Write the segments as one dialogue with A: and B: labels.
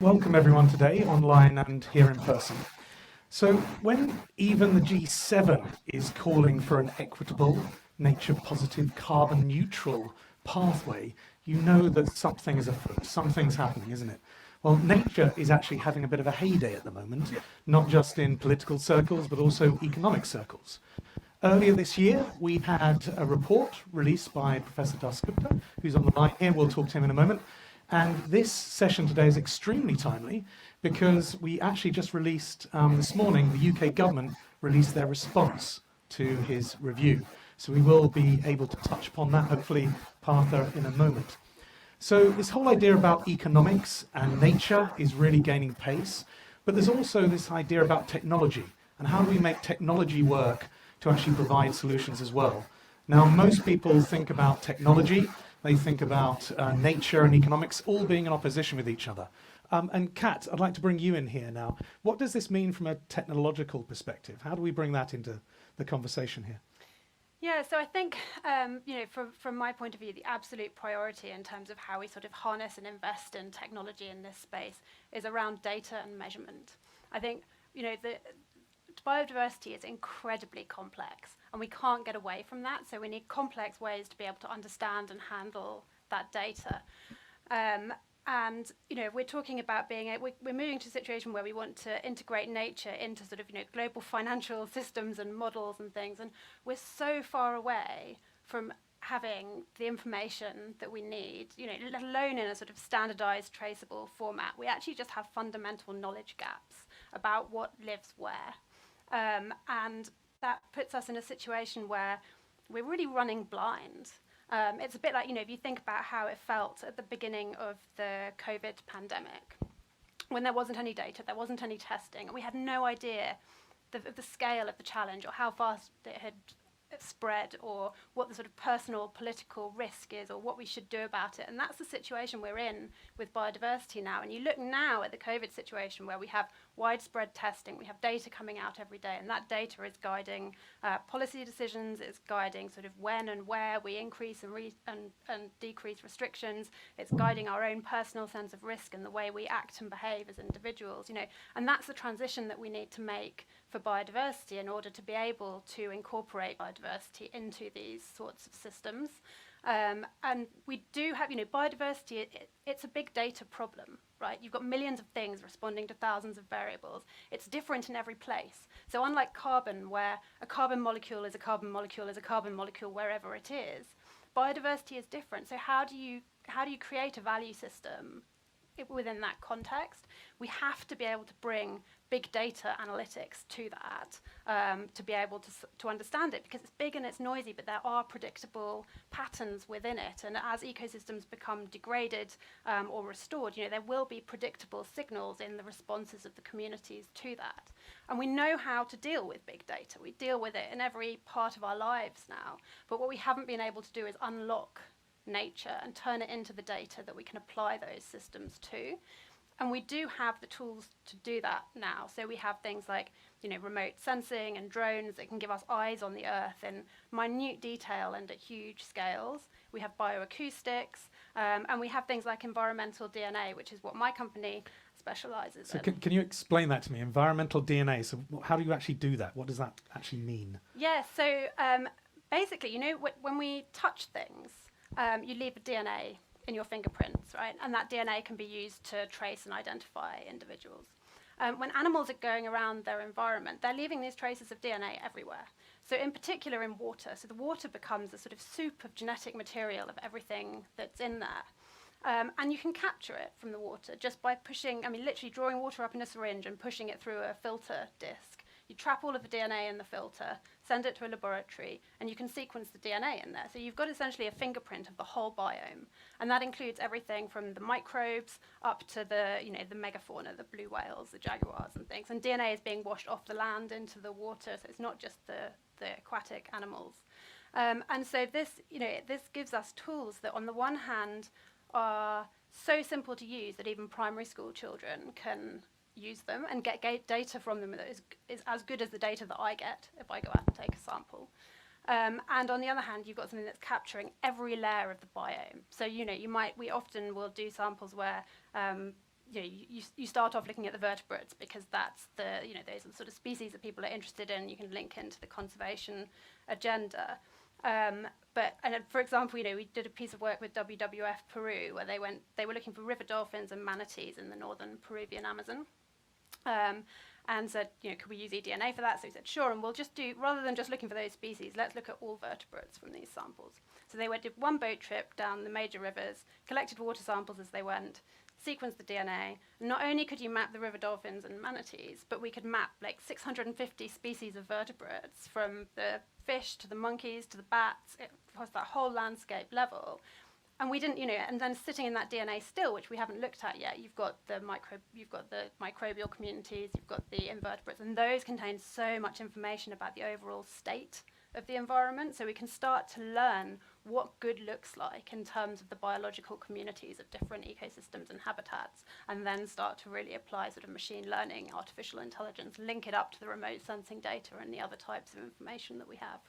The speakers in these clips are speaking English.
A: Welcome everyone today, online and here in person. So when even the G7 is calling for an equitable, nature-positive, carbon-neutral pathway, you know that something is afoot, something's happening, isn't it? Well, nature is actually having a bit of a heyday at the moment, not just in political circles, but also economic circles. Earlier this year, we had a report released by Professor Dasgupta, who's on the line here. We'll talk to him in a moment. And this session today is extremely timely because we actually just released this morning, the UK government released their response to his review. So we will be able to touch upon that, hopefully, Partha, in a moment. So this whole idea about economics and nature is really gaining pace, but there's also this idea about technology and how do we make technology work to actually provide solutions as well. Now, most people think about technology, they think about nature and economics all being in opposition with each other. And Kat, I'd like to bring you in here now. What does this mean from a technological perspective? How do we bring that into the conversation here?
B: Yeah, so I think, from my point of view, the absolute priority in terms of how we sort of harness and invest in technology in this space is around data and measurement. I think, the biodiversity is incredibly complex and we can't get away from that. So we need complex ways to be able to understand and handle that data. We're talking about we're moving to a situation where we want to integrate nature into sort of, global financial systems and models and things. And we're so far away from having the information that we need, let alone in a sort of standardized, traceable format. We actually just have fundamental knowledge gaps about what lives where. And that puts us in a situation where we're really running blind. It's a bit like, if you think about how it felt at the beginning of the COVID pandemic, when there wasn't any data, there wasn't any testing, and we had no idea the scale of the challenge or how fast it had spread or what the sort of personal political risk is or what we should do about it. And that's the situation we're in with biodiversity now. And you look now at the COVID situation where we have widespread testing, we have data coming out every day, and that data is guiding policy decisions, it's guiding sort of when and where we increase and decrease restrictions, it's guiding our own personal sense of risk and the way we act and behave as individuals, and that's the transition that we need to make for biodiversity in order to be able to incorporate biodiversity into these sorts of systems. And we do have, biodiversity, it's a big data problem, right? You've got millions of things responding to thousands of variables. It's different in every place. So unlike carbon, where a carbon molecule is a carbon molecule is a carbon molecule wherever it is, biodiversity is different. So how do you create a value system within that context? We have to be able to bring big data analytics to that to be able to understand it, because it's big and it's noisy, but there are predictable patterns within it. And as ecosystems become degraded or restored, there will be predictable signals in the responses of the communities to that. And we know how to deal with big data. We deal with it in every part of our lives now. But what we haven't been able to do is unlock nature and turn it into the data that we can apply those systems to. And we do have the tools to do that now. So we have things like, remote sensing and drones that can give us eyes on the earth in minute detail and at huge scales. We have bioacoustics, and we have things like environmental DNA, which is what my company specializes in.
A: So can you explain that to me? Environmental DNA, so how do you actually do that? What does that actually mean?
B: Yeah, so basically, when we touch things, you leave a DNA in your fingerprints, right? And that DNA can be used to trace and identify individuals. When animals are going around their environment, they're leaving these traces of DNA everywhere. So in particular in water, so the water becomes a sort of soup of genetic material of everything that's in there. And you can capture it from the water just by literally drawing water up in a syringe and pushing it through a filter disc. You trap all of the DNA in the filter, send it to a laboratory, and you can sequence the DNA in there. So you've got essentially a fingerprint of the whole biome. And that includes everything from the microbes up to the megafauna, the blue whales, the jaguars and things. And DNA is being washed off the land into the water, so it's not just the aquatic animals. And so this gives us tools that on the one hand are so simple to use that even primary school children can use them and get data from them that is as good as the data that I get if I go out and take a sample. And on the other hand, you've got something that's capturing every layer of the biome. So we often will do samples where you start off looking at the vertebrates because that's those are the sort of species that people are interested in. You can link into the conservation agenda. But for example, we did a piece of work with WWF Peru where they were looking for river dolphins and manatees in the northern Peruvian Amazon. And said, could we use eDNA for that? So we said, sure, and we'll just rather than just looking for those species, let's look at all vertebrates from these samples. So they did one boat trip down the major rivers, collected water samples as they went, sequenced the DNA. And not only could you map the river dolphins and manatees, but we could map like 650 species of vertebrates from the fish to the monkeys to the bats. It was that whole landscape level. And we didn't, and then sitting in that DNA still, which we haven't looked at yet, you've got the microbial communities, you've got the invertebrates, and those contain so much information about the overall state of the environment. So we can start to learn what good looks like in terms of the biological communities of different ecosystems and habitats, and then start to really apply sort of machine learning, artificial intelligence, link it up to the remote sensing data and the other types of information that we have.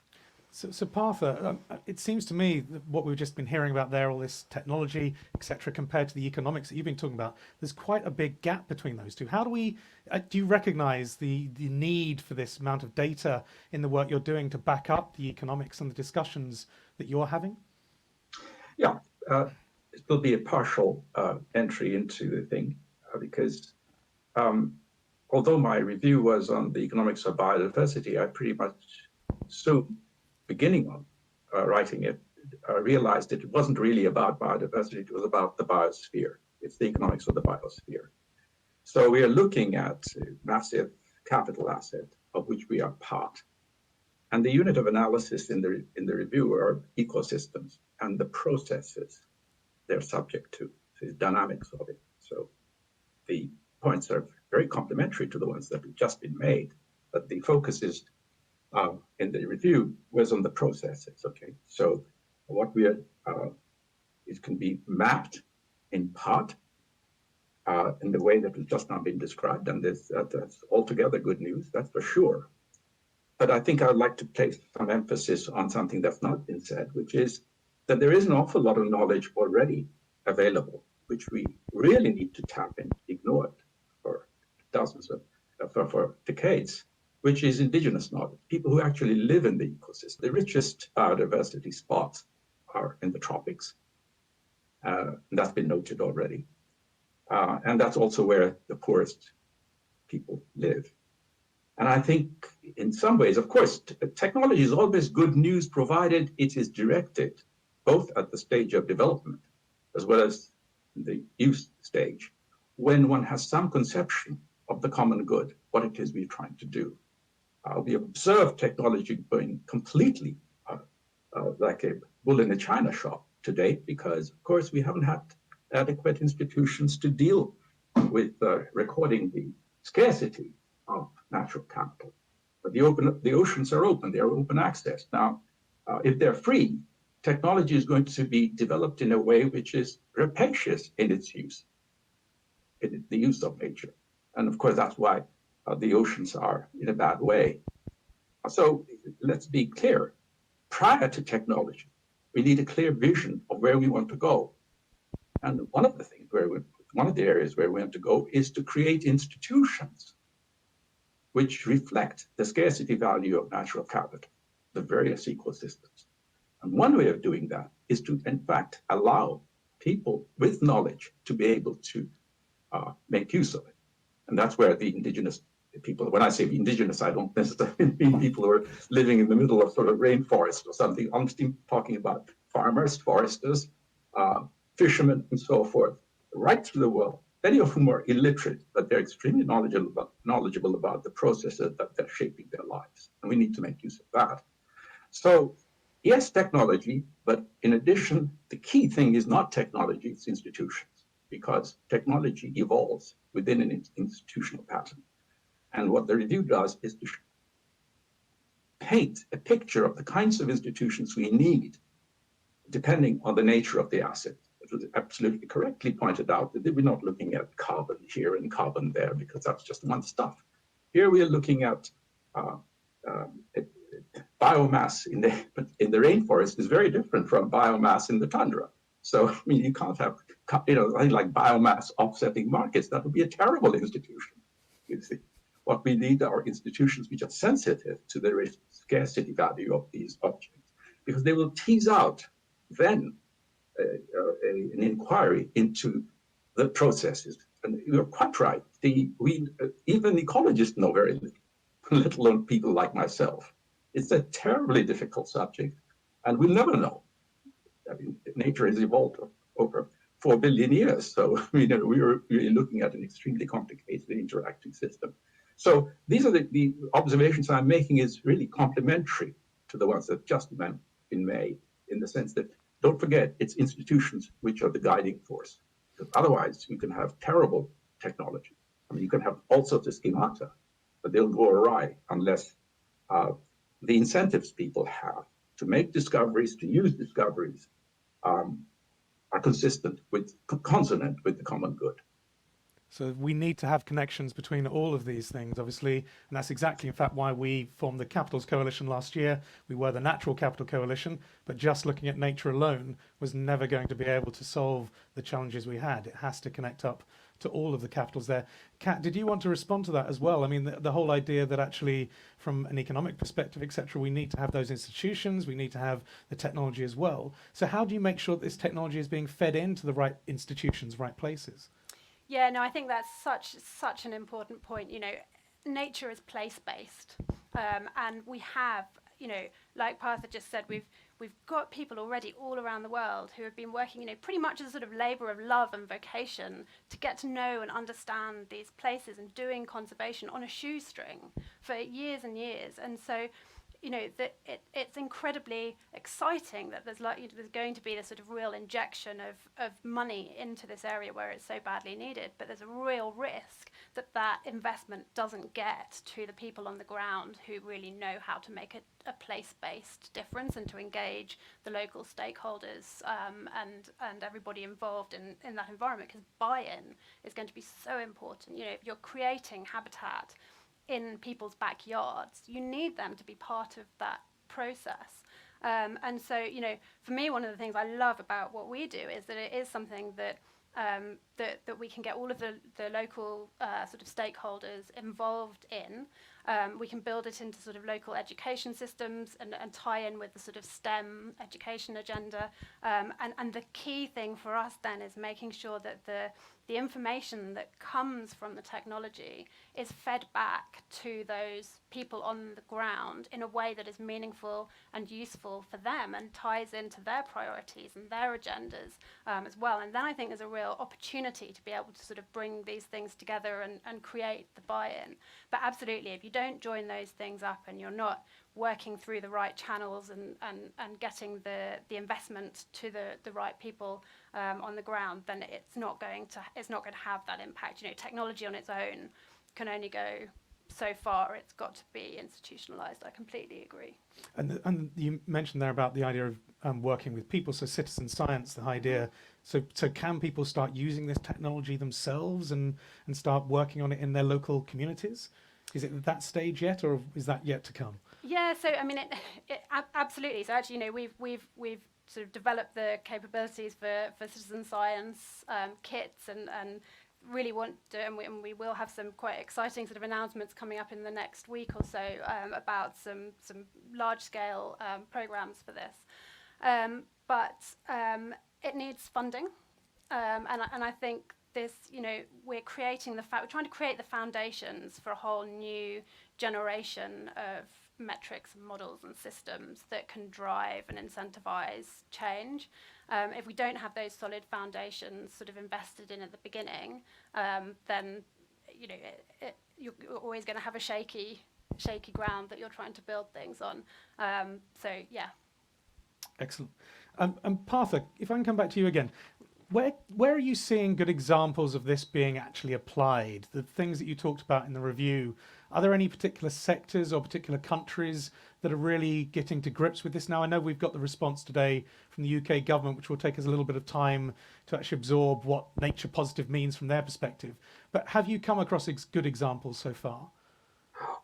A: So Partha, it seems to me that what we've just been hearing about there, all this technology, etc., compared to the economics that you've been talking about, there's quite a big gap between those two. How do you recognize the need for this amount of data in the work you're doing to back up the economics and the discussions that you're having?
C: Yeah, it will be a partial entry into the thing because although my review was on the economics of biodiversity, I pretty much beginning of writing it, realized that it wasn't really about biodiversity, it was about the biosphere. It's the economics of the biosphere. So we are looking at a massive capital asset of which we are part. And the unit of analysis in the review are ecosystems and the processes they're subject to, the dynamics of it. So the points are very complementary to the ones that have just been made, but the focus is in the review was on the processes. Okay, so what we are, it can be mapped in part in the way that has just now been described, and that's altogether good news, that's for sure. But I think I'd like to place some emphasis on something that's not been said, which is that there is an awful lot of knowledge already available, which we really need to tap and ignore for for decades, which is indigenous knowledge, people who actually live in the ecosystem. The richest biodiversity spots are in the tropics. That's been noted already. And that's also where the poorest people live. And I think in some ways, of course, technology is always good news provided it is directed both at the stage of development as well as the use stage, when one has some conception of the common good, what it is we're trying to do. We observe technology going completely like a bull in a china shop today because, of course, we haven't had adequate institutions to deal with recording the scarcity of natural capital. But the oceans are open, they're open access. Now, if they're free, technology is going to be developed in a way which is rapacious in its use, in the use of nature. And of course, that's why the oceans are in a bad way. So let's be clear. Prior to technology, we need a clear vision of where we want to go. And one of the areas where we want to go is to create institutions which reflect the scarcity value of natural capital, the various ecosystems. And one way of doing that is to, in fact, allow people with knowledge to be able to make use of it. And that's where the indigenous people, when I say indigenous, I don't necessarily mean people who are living in the middle of sort of rainforest or something. I'm talking about farmers, foresters, fishermen, and so forth, right through the world, many of whom are illiterate, but they're extremely knowledgeable about the processes that are shaping their lives. And we need to make use of that. So yes, technology, but in addition, the key thing is not technology, it's institutions, because technology evolves within an institutional pattern. And what the review does is to paint a picture of the kinds of institutions we need, depending on the nature of the asset. It was absolutely correctly pointed out that we're not looking at carbon here and carbon there, because that's just one stuff. Here we are looking at biomass in the rainforest is very different from biomass in the tundra. So, I mean, you can't have something like biomass offsetting markets. That would be a terrible institution. You see, what we need are institutions which are sensitive to the scarcity value of these objects, because they will tease out then an inquiry into the processes. And you're quite right. Even ecologists know very little, let alone people like myself. It's a terribly difficult subject, and we'll never know. I mean, nature has evolved over 4 billion years, so we're really looking at an extremely complicated interacting system. So these are the observations I'm making is really complementary to the ones that just been made, in the sense that, don't forget, it's institutions which are the guiding force. Because otherwise, you can have terrible technology. I mean, you can have all sorts of schemata, but they'll go awry unless the incentives people have to make discoveries, to use discoveries, are consistent with, consonant with the common good.
A: So we need to have connections between all of these things, obviously, and that's exactly, in fact, why we formed the Capitals Coalition last year. We were the Natural Capital Coalition, but just looking at nature alone was never going to be able to solve the challenges we had. It has to connect up to all of the capitals there. Kat, did you want to respond to that as well? I mean, the whole idea that actually, from an economic perspective, etc., we need to have those institutions, we need to have the technology as well. So how do you make sure that this technology is being fed into the right institutions, right places?
B: Yeah, no, I think that's such an important point. Nature is place-based, and we have, like Partha just said, we've got people already all around the world who have been working, pretty much as a sort of labour of love and vocation to get to know and understand these places and doing conservation on a shoestring for years and years. And so, it's incredibly exciting that there's going to be this sort of real injection of money into this area where it's so badly needed, but there's a real risk that investment doesn't get to the people on the ground who really know how to make a place-based difference and to engage the local stakeholders and everybody involved in that environment, because buy-in is going to be so important. If you're creating habitat in people's backyards, you need them to be part of that process. And so, for me, one of the things I love about what we do is that it is something that that we can get all of the local sort of stakeholders involved in. We can build it into sort of local education systems and tie in with the sort of STEM education agenda. And the key thing for us then is making sure that the information that comes from the technology is fed back to those people on the ground in a way that is meaningful and useful for them and ties into their priorities and their agendas as well. And then I think there's a real opportunity to be able to sort of bring these things together and create the buy-in. But absolutely, if you don't join those things up and you're not working through the right channels and getting the investment to the right people on the ground, then it's not going to have that impact. Technology on its own can only go so far. It's got to be institutionalized. I completely agree.
A: And you mentioned there about the idea of working with people, so citizen science, the idea. So can people start using this technology themselves and start working on it in their local communities? Is it at that stage yet, or is that yet to come?
B: Yeah, so I mean, it absolutely. So actually, we've sort of developed the capabilities for citizen science kits and really want to, and we will have some quite exciting sort of announcements coming up in the next week or so about some large scale programs for this. But it needs funding, and I think this, we're creating we're trying to create the foundations for a whole new generation of metrics and models and systems that can drive and incentivize change. If we don't have those solid foundations sort of invested in at the beginning, then you're always going to have a shaky ground that you're trying to build things on. So yeah.
A: Excellent. And Partha, if I can come back to you again, where are you seeing good examples of this being actually applied? The things that you talked about in the review, are there any particular sectors or particular countries that are really getting to grips with this now? I know we've got the response today from the UK government, which will take us a little bit of time to actually absorb what nature positive means from their perspective. But have you come across good examples so far?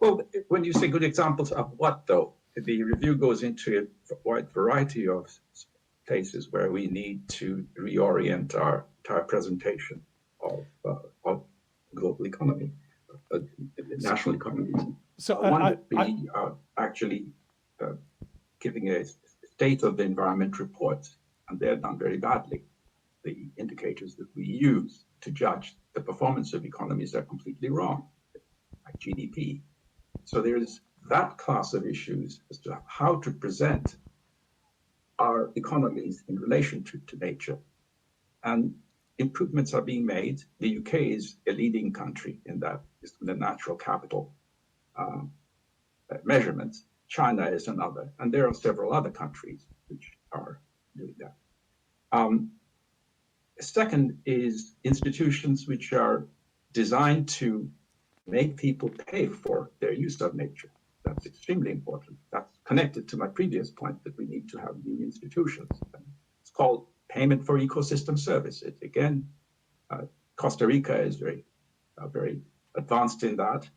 C: Well, when you say good examples of what, though? The review goes into a wide variety of places where we need to reorient our entire presentation of global economy, national economies.
A: So
C: One would be actually giving a state of the environment report, and they're done very badly. The indicators that we use to judge the performance of economies are completely wrong, like GDP. So there's that class of issues as to how to present our economies in relation to nature. And improvements are being made. The UK is a leading country in that, is the natural capital measurements. China is another, and there are several other countries which are doing that. Second is institutions which are designed to make people pay for their use of nature. That's extremely important. That's connected to my previous point that we need to have new institutions. It's called payment for ecosystem services. Again, Costa Rica is very advanced in that.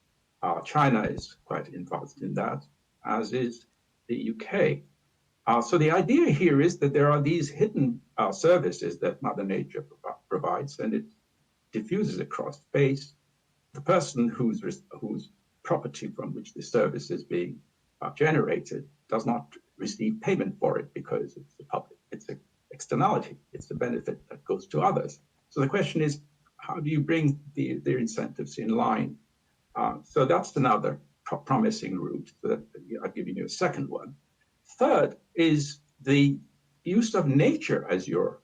C: China is quite advanced in that, as is the UK. So the idea here is that there are these hidden services that Mother Nature provides, and it diffuses across space. The person whose property from which the service is being generated does not receive payment for it because it's an externality, it's a benefit that goes to others. So the question is, how do you bring their incentives in line? So that's another promising route. So that, I'll give you a second one. Third is the use of nature as your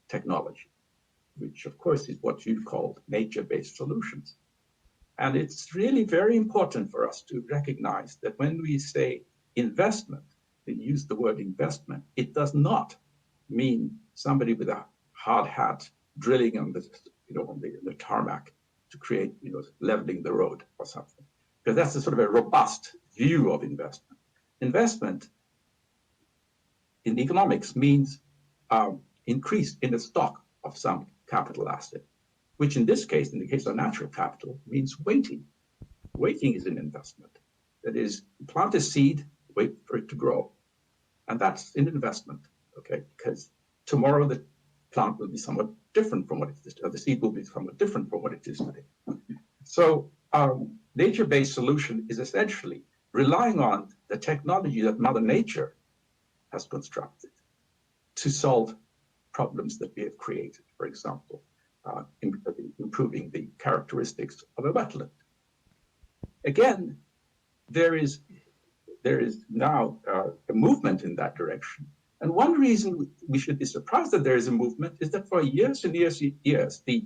C: technology, which of course is what you've called nature-based solutions. And it's really very important for us to recognize that when we say investment, we use the word investment, it does not mean somebody with a hard hat drilling on the tarmac to create, leveling the road or something. Because that's a sort of a robust view of investment. Investment in economics means increase in the stock of some capital asset, which in this case, in the case of natural capital, means waiting. Waiting is an investment. That is, plant a seed, wait for it to grow. And that's an investment, okay? Because tomorrow the plant will be somewhat different from what it is, or the seed will be somewhat different from what it is today. So nature-based solution is essentially relying on the technology that Mother Nature has constructed to solve problems that we have created. For example, improving the characteristics of a wetland. Again, there is now a movement in that direction. And one reason we should be surprised that there is a movement is that for years and years and years, the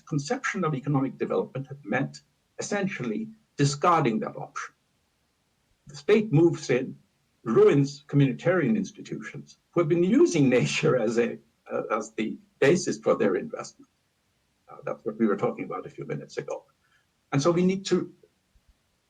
C: conception of economic development had meant essentially discarding that option. The state moves in, ruins communitarian institutions who have been using nature as the basis for their investment. That's what we were talking about a few minutes ago. And so we need to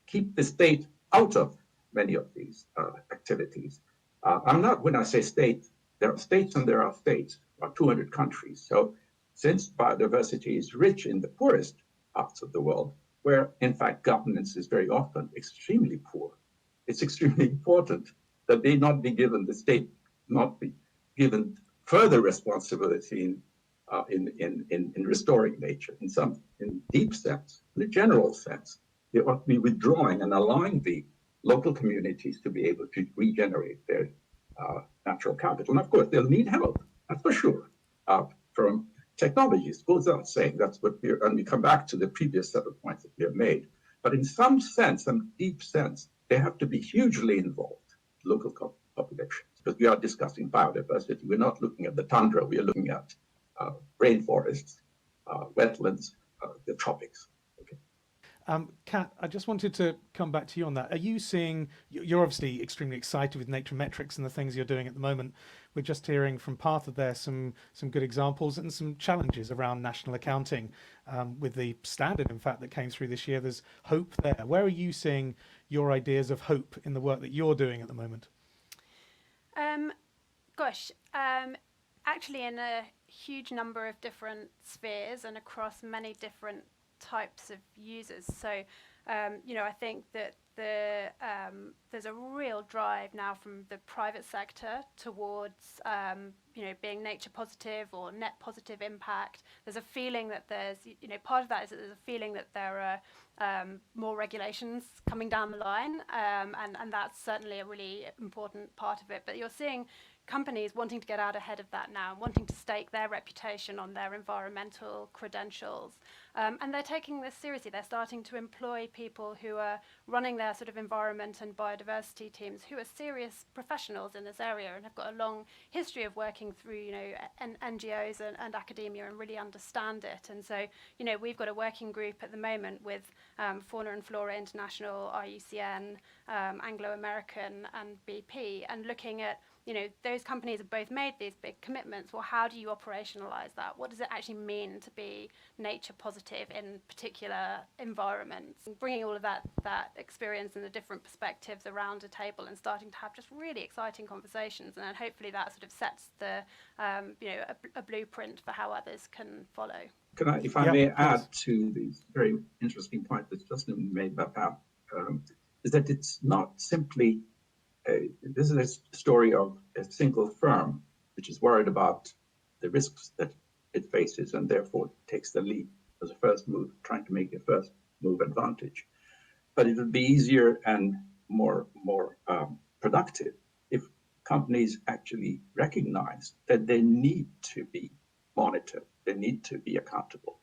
C: keep the state out of many of these activities. When I say state, there are states and there are states, about 200 countries. So since biodiversity is rich in the poorest parts of the world, where in fact governance is very often extremely poor, it's extremely important that they not be given, the state not be given further responsibility in restoring nature in deep sense, in a general sense. They ought to be withdrawing and allowing the local communities to be able to regenerate their natural capital. And of course, they'll need help, that's for sure, from technologies. Goes without saying, that's what and we come back to the previous set of points that we have made. But in some sense, some deep sense, they have to be hugely involved, local populations, because we are discussing biodiversity. We're not looking at the tundra, we are looking at rainforests, wetlands, the tropics.
A: Kat, I just wanted to come back to you on that. Are you seeing, you're obviously extremely excited with NatureMetrics and the things you're doing at the moment. We're just hearing from Partha there some good examples and some challenges around national accounting with the standard, in fact, that came through this year. There's hope there. Where are you seeing your ideas of hope in the work that you're doing at the moment?
B: Actually in a huge number of different spheres and across many different types of users. So, I think that there's a real drive now from the private sector towards being nature positive or net positive impact. There's a feeling that there's, part of that is that there's a feeling that there are more regulations coming down the line, and that's certainly a really important part of it. But you're seeing companies wanting to get out ahead of that now, wanting to stake their reputation on their environmental credentials. And they're taking this seriously. They're starting to employ people who are running their sort of environment and biodiversity teams who are serious professionals in this area and have got a long history of working through, NGOs and academia and really understand it. And so, we've got a working group at the moment with Fauna and Flora International, IUCN, Anglo-American and BP, and looking at, those companies have both made these big commitments. Well, how do you operationalize that? What does it actually mean to be nature positive in particular environments? And bringing all of that experience and the different perspectives around a table and starting to have just really exciting conversations. And then hopefully that sort of sets the, a blueprint for how others can follow.
C: Can I, if I may add to the very interesting point that's just been made by Pam, is that it's not simply this is a story of a single firm which is worried about the risks that it faces and therefore takes the lead as a first move, trying to make a first move advantage. But it would be easier and more productive if companies actually recognize that they need to be monitored, they need to be accountable.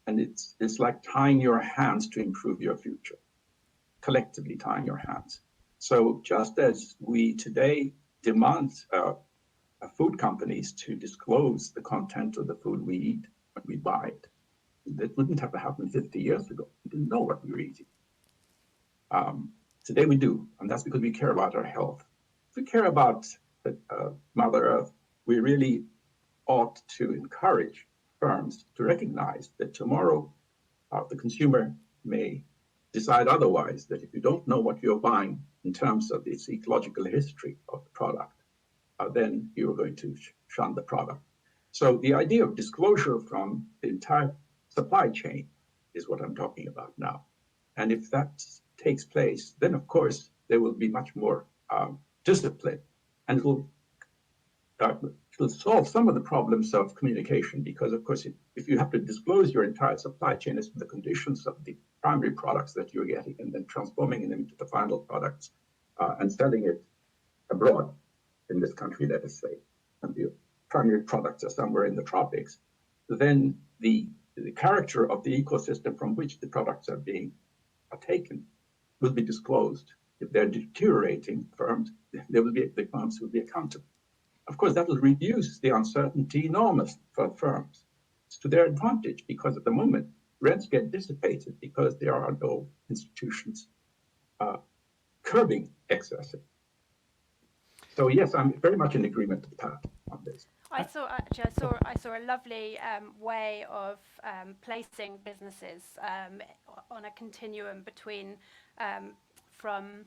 C: And it's like tying your hands to improve your future, collectively tying your hands. So just as we today demand food companies to disclose the content of the food we eat when we buy it, that wouldn't have happened 50 years ago. We didn't know what we were eating. Today we do, and that's because we care about our health. If we care about Mother Earth, we really ought to encourage firms to recognize that tomorrow the consumer may decide otherwise, that if you don't know what you're buying in terms of its ecological history of the product, then you're going to shun the product. So the idea of disclosure from the entire supply chain is what I'm talking about now. And if that takes place, then of course there will be much more discipline, and it'll solve some of the problems of communication, because of course if you have to disclose your entire supply chain as to the conditions of the primary products that you're getting and then transforming them into the final products and selling it abroad in this country, let us say, and the primary products are somewhere in the tropics, then the character of the ecosystem from which the products are being taken will be disclosed. If they're deteriorating, the firms will be accountable. Of course, that will reduce the uncertainty enormously for firms. It's to their advantage, because at the moment, rents get dissipated because there are no institutions curbing excesses. So yes, I'm very much in agreement with Pat on this.
B: I saw a lovely way of placing businesses on a continuum between from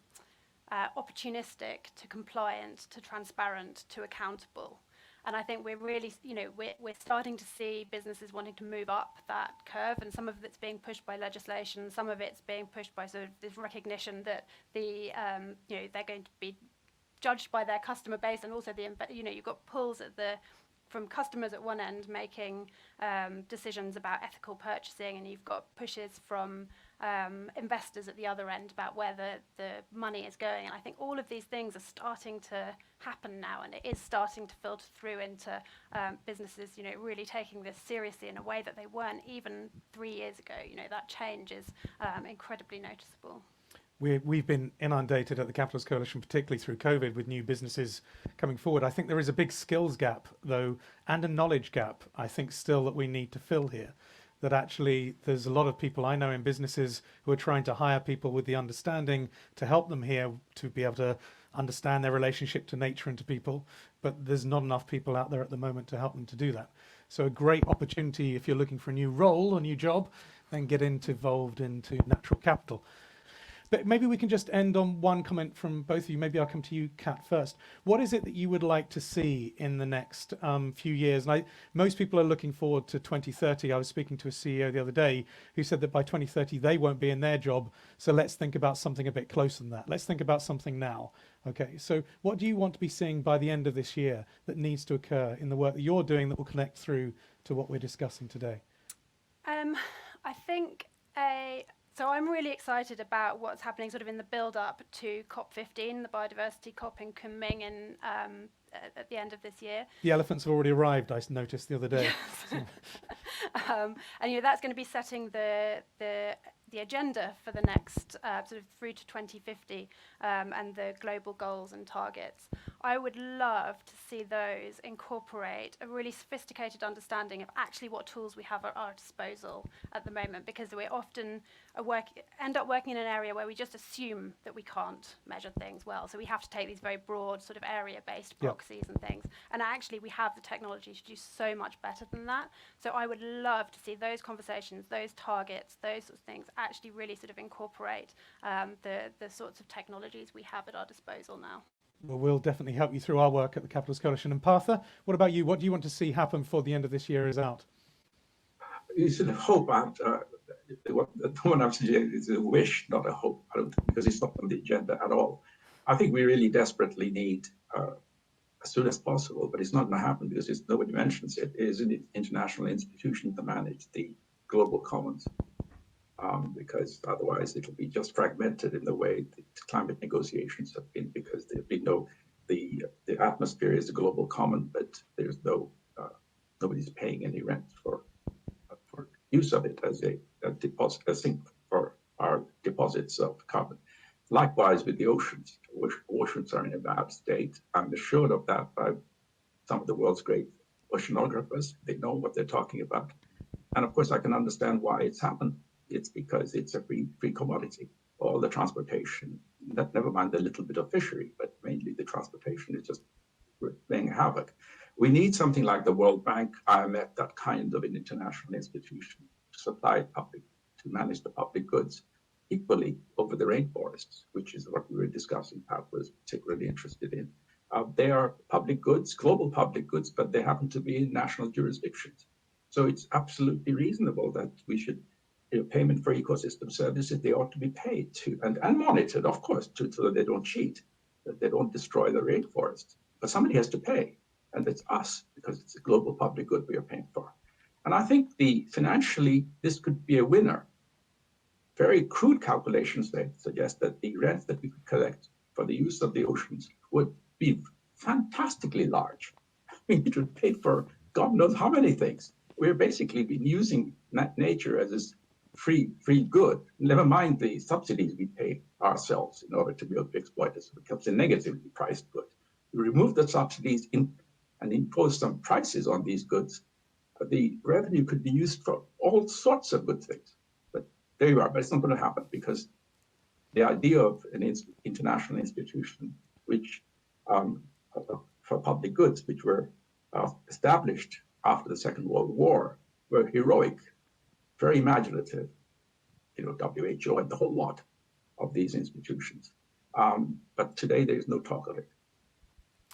B: opportunistic to compliant to transparent to accountable. And I think we're really, we're starting to see businesses wanting to move up that curve, and some of it's being pushed by legislation, some of it's being pushed by sort of this recognition that they're going to be judged by their customer base, and also you've got pulls from customers at one end making decisions about ethical purchasing, and you've got pushes from investors at the other end about where the money is going. And I think all of these things are starting to happen now, and it is starting to filter through into businesses, really taking this seriously in a way that they weren't even 3 years ago. That change is incredibly noticeable.
A: We've been inundated at the Capitalist Coalition, particularly through COVID, with new businesses coming forward. I think there is a big skills gap, though, and a knowledge gap, I think, still that we need to fill here. That actually there's a lot of people I know in businesses who are trying to hire people with the understanding to help them here to be able to understand their relationship to nature and to people, but there's not enough people out there at the moment to help them to do that. So a great opportunity if you're looking for a new role or new job, then get involved into natural capital. But maybe we can just end on one comment from both of you. Maybe I'll come to you, Kat, first. What is it that you would like to see in the next few years? And most people are looking forward to 2030. I was speaking to a CEO the other day who said that by 2030 they won't be in their job. So let's think about something a bit closer than that. Let's think about something now. Okay, so what do you want to be seeing by the end of this year that needs to occur in the work that you're doing that will connect through to what we're discussing today?
B: I think so I'm really excited about what's happening sort of in the build-up to COP15, the Biodiversity COP in Kunming at the end of this year.
A: The elephants have already arrived, I noticed the other day.
B: Yes. And that's going to be setting the agenda for the next sort of through to 2050 and the global goals and targets. I would love to see those incorporate a really sophisticated understanding of actually what tools we have at our disposal at the moment, because we often end up working in an area where we just assume that we can't measure things well. So we have to take these very broad sort of area-based proxies and things. And actually we have the technology to do so much better than that. So I would love to see those conversations, those targets, those sorts of things actually really sort of incorporate the sorts of technologies we have at our disposal now.
A: Well, we'll definitely help you through our work at the Capitalist Coalition. And Partha, what about you? What do you want to see happen before the end of this year is out?
C: You should hope after the one I'm suggesting is a wish, not a hope. I don't think, because it's not on the agenda at all. I think we really desperately need, as soon as possible, but it's not going to happen because nobody mentions it, is an international institution to manage the global commons. Because otherwise it'll be just fragmented in the way the climate negotiations have been, because there'll be the atmosphere is a global common, but there's nobody's paying any rent for use of it as a deposit, a sink for our deposits of carbon. Likewise with the oceans. Oceans are in a bad state. I'm assured of that by some of the world's great oceanographers. They know what they're talking about. And of course I can understand why it's happened. It's because it's a free commodity. All the transportation, never mind the little bit of fishery, but mainly the transportation is just playing havoc. We need something like the World Bank, IMF, that kind of an international institution to supply to manage the public goods equally over the rainforests, which is what we were discussing. Pat was particularly interested in. They are public goods, global public goods, but they happen to be in national jurisdictions. So it's absolutely reasonable that we should payment for ecosystem services, they ought to be paid to and monitored, of course, so that they don't cheat, that they don't destroy the rainforest. But somebody has to pay, and it's us, because it's a global public good we are paying for. And I think financially, this could be a winner. Very crude calculations they suggest that the rents that we could collect for the use of the oceans would be fantastically large. I mean, it would pay for God knows how many things. We're basically been using nature as this free good, never mind the subsidies we pay ourselves in order to be able to exploit it. So it becomes a negatively priced good. We remove the subsidies and impose some prices on these goods. The revenue could be used for all sorts of good things. But there you are, but it's not going to happen because the idea of an international institution which for public goods, which were established after the Second World War, were heroic, very imaginative, WHO and the whole lot of these institutions. But today there's no talk of it.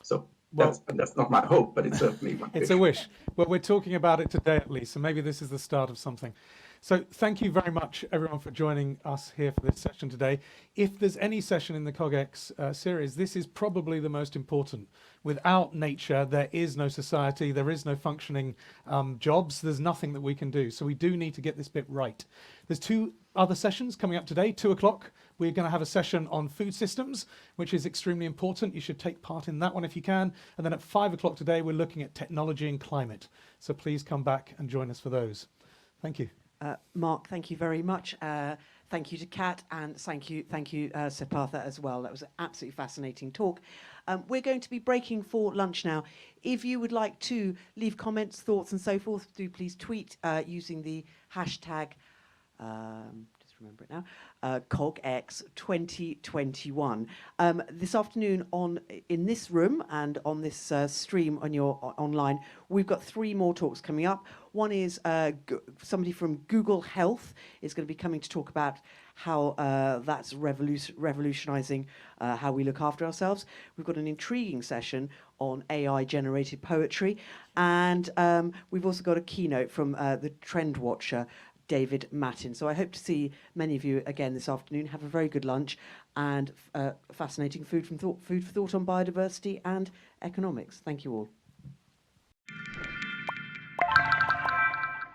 C: So that's not my hope, but it's certainly my
A: It's a wish. Well, we're talking about it today at least, so maybe this is the start of something. So thank you very much, everyone, for joining us here for this session today. If there's any session in the CogX series, this is probably the most important. Without nature, there is no society, there is no functioning jobs, there's nothing that we can do. So we do need to get this bit right. There's 2 other sessions coming up today, 2 o'clock. We're going to have a session on food systems, which is extremely important. You should take part in that one if you can. And then at 5 o'clock today, we're looking at technology and climate. So please come back and join us for those. Thank you.
D: Mark, thank you very much. Thank you to Kat, and thank you, Sir Partha as well. That was an absolutely fascinating talk. We're going to be breaking for lunch now. If you would like to leave comments, thoughts, and so forth, do please tweet using the hashtag. Just remember it now, CogX 2021. This afternoon in this room and on this stream on your online, we've got 3 more talks coming up. One is somebody from Google Health is going to be coming to talk about how that's revolutionizing how we look after ourselves. We've got an intriguing session on AI-generated poetry, and we've also got a keynote from the trend watcher, David Mattin. So I hope to see many of you again this afternoon. Have a very good lunch and fascinating food for thought on biodiversity and economics. Thank you all.